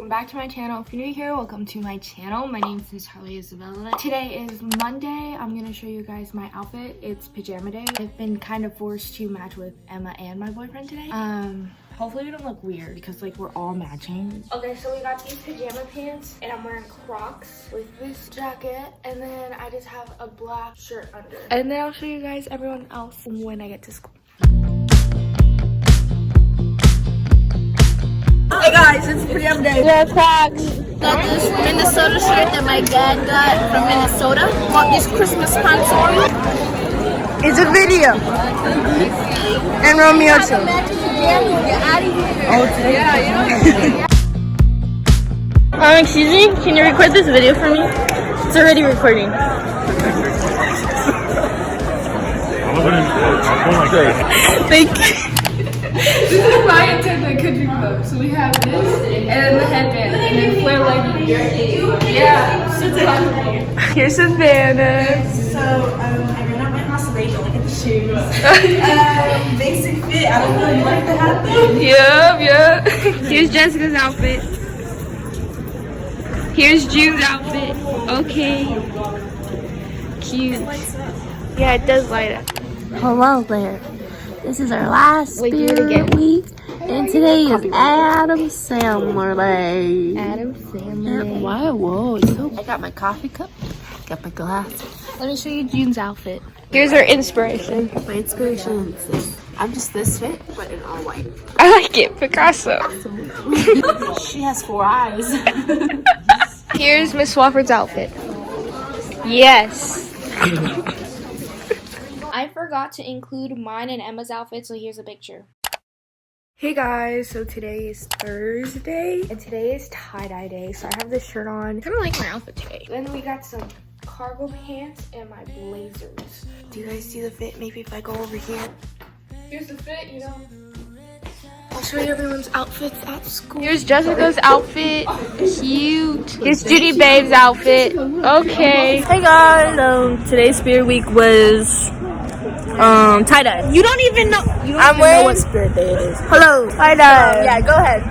welcome back to my channel. If you're new here, welcome to my channel. My name is Charlie Isabella. Today is Monday. I'm gonna show you guys my outfit. It's pajama day. I've been kind of forced to match with Emma and my boyfriend today. Hopefully we don't look weird because like we're all matching. Okay, so we got these pajama pants and I'm wearing Crocs with this jacket, and then I just have a black shirt under. And then I'll show you guys everyone else when I get to school. Hey guys, it's pajama day. Yeah, Crocs. Got this Minnesota shirt that my dad got from Minnesota. Bought these Christmas pants on. It's a video. And Romeo too. Get out of here. Oh, today? Yeah. Excuse me, can you record this video for me? It's already recording. Thank you. This is my intended country club. So we have this and then the headband and then flare leggings. Yeah, super comfortable. Here's Savannah. So, I ran out my house today to look at the shoes. Basic fit. I don't really like the hat though. Yep. Here's Jessica's outfit. Here's June's outfit. Okay. Cute. Yeah, it does light up. Hello there. This is our last Spirit week, and today is Adam Sandler Day. Adam Sandler. Wow, whoa, it's so. I got my coffee cup, got my glass. Let me show you June's outfit. Here's our inspiration. My inspiration is this. I'm just this fit, but in all white. I like it, Picasso. She has 4 eyes. Here's Miss Swafford's outfit. Yes. I forgot to include mine and Emma's outfit, so here's a picture. Hey guys, so today is Thursday, and today is tie-dye day, so I have this shirt on. I kind of like my outfit today. Then we got some cargo pants and my blazers. Do you guys see the fit? Maybe if I go over here. Here's the fit, you know. I'll show you everyone's outfits at school. Here's Jessica's outfit. Cute. Here's Judy Babe's outfit. Okay. Hey guys, today's Spirit Week was tie-dye. You don't even know. You don't know what Spirit Day it is. Hello, tie-dye. Yeah, go ahead.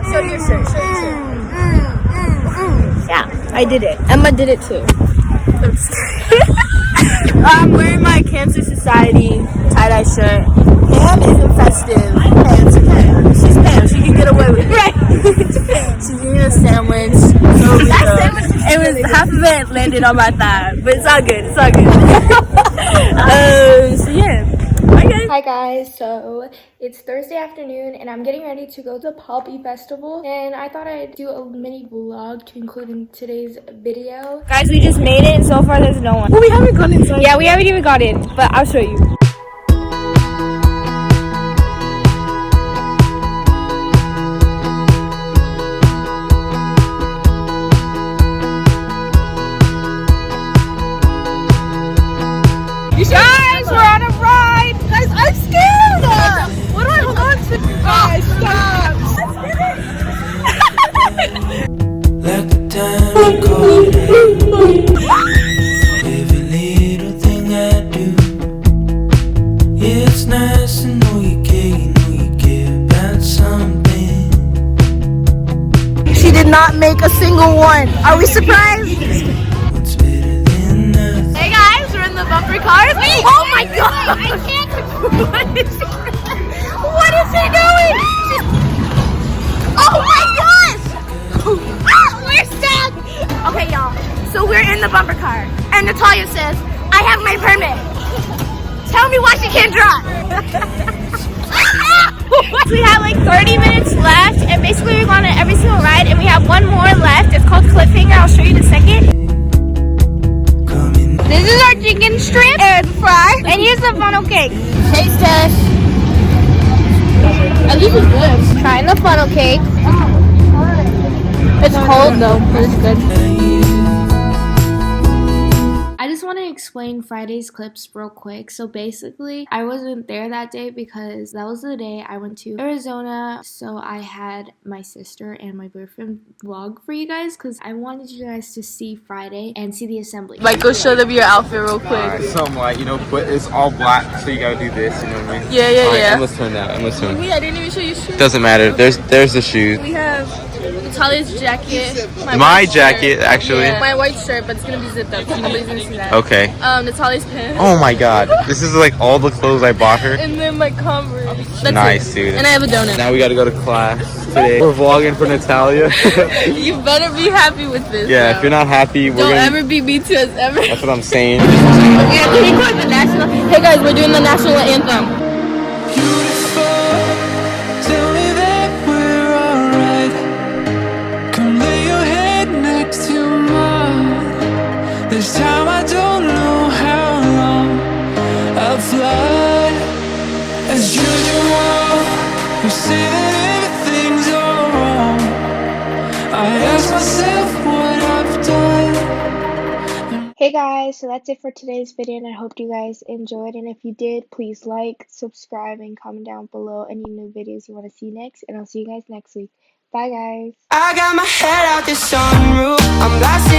Show your shirt. Yeah, I did it. Emma did it too. I'm wearing my Cancer Society tie-dye shirt. Pam isn't festive. It's okay. She's Pam. She can get away with it. Right. She's eating a sandwich. It was half of it landed on my thigh, but it's all good. So yeah. Hi guys, so it's Thursday afternoon and I'm getting ready to go to the Poppy Festival, and I thought I'd do a mini vlog to include in today's video. Guys, we just made it and so far there's no one. Well, we haven't gone inside. Yeah, we haven't even got in, but I'll show you. Guys, we're on a ride! Guys, I'm scared! What do I hold on to? Guys, stop! Like the time you call it. Every little thing I do. Yeah, it's nice to know you care about something. She did not make a single one. Are we surprised? What's better than nothing? Hey guys, we're in the bumper cars. Oh my god! I can't. What is he doing? Oh my gosh! We're stuck! Okay, y'all. So we're in the bumper car. And Natalia says, I have my permit. Tell me why she can't drive. We have like 30 minutes left. And basically we're going on every single ride. And we have one more left. It's called Cliffhanger. I'll show you in a second. This is our chicken strip and fry. And here's the funnel cake. Taste test. At least it's good. Trying the funnel cake. It's cold though, but it's good. I just want to explain Friday's clips real quick. So basically, I wasn't there that day because that was the day I went to Arizona. So I had my sister and my boyfriend vlog for you guys because I wanted you guys to see Friday and see the assembly. Michael, show them your outfit real quick. Something like, you know, but it's all black, so you gotta do this, you know what I mean? Yeah, yeah, yeah. And let's turn that, and let's turn. Wait, I didn't even show you shoes. Doesn't matter, there's the shoes. We have Natalia's jacket. My white jacket, shirt. actually. Yeah, my white shirt, but it's gonna be zipped up, so nobody's gonna see that. Okay. Natalia's pants. Oh my god, this is like all the clothes I bought her. And then my Converse. That's Nice, it. dude. And I have a donut. Now we gotta go to class today. We're vlogging for Natalia. You better be happy with this. Yeah, bro. if you're not happy, we're Don't gonna... ever be mean to us, ever. That's what I'm saying. Yeah, can you quote the national? Hey guys, we're doing the national anthem. Beautiful, tell me that we're alright. Come lay your head next to mine. This time I don't know how long I'll fly. As usual, you say that everything's all wrong. I ask myself what I've done. Hey guys, so that's it for today's video and I hope you guys enjoyed, and if you did, please like, subscribe, and comment down below any new videos you want to see next, and I'll see you guys next week. Bye guys. I got my head out the sunroof. I'm blasting